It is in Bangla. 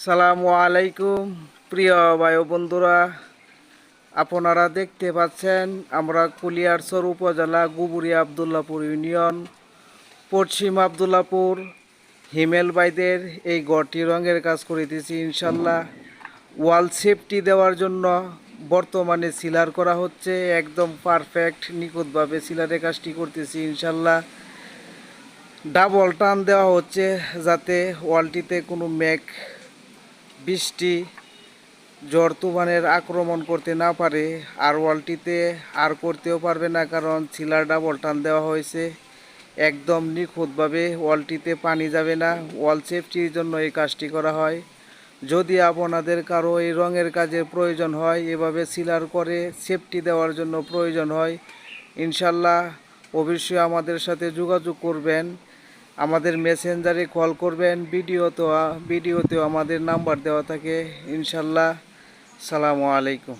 সালামু আলাইকুম প্রিয় ভাই বন্ধুরা, আপনারা দেখতে পাচ্ছেন আমরা কুলিয়ারচর উপজেলা গুবুরিয়া আবদুল্লাপুর ইউনিয়ন পশ্চিম আবদুল্লাপুর হিমেল বাইদের এই ঘরটি রঙের কাজ করিতেছি। ইনশাল্লাহ ওয়াল সেফটি দেওয়ার জন্য বর্তমানে সিলার করা হচ্ছে, একদম পারফেক্ট নিখুঁতভাবে সিলারের কাজটি করতেছি। ইনশাল্লাহ ডাবল টান দেওয়া হচ্ছে যাতে ওয়ালটিতে কোনো মেঘ বৃষ্টি ঝড় তুফানের আক্রমণ করতে না পারে, আর ওয়ালটিতে আর করতেও পারবে না, কারণ সিলার ডাবল টান দেওয়া হয়েছে। একদম নিখুঁতভাবে ওয়ালটিতে পানি যাবে না। ওয়াল সেফটির জন্য এই কাজটি করা হয়। যদি আপনাদের কারো এই রঙের কাজের প্রয়োজন হয়, এভাবে সিলার করে সেফটি দেওয়ার জন্য প্রয়োজন হয়, ইনশাল্লাহ অবশ্যই আমাদের সাথে যোগাযোগ করবেন, আমাদের মেসেঞ্জারে কল করবেন। ভিডিওতেও আমাদের নাম্বার দেওয়া থাকে। ইনশাল্লাহ। সালামু আলাইকুম।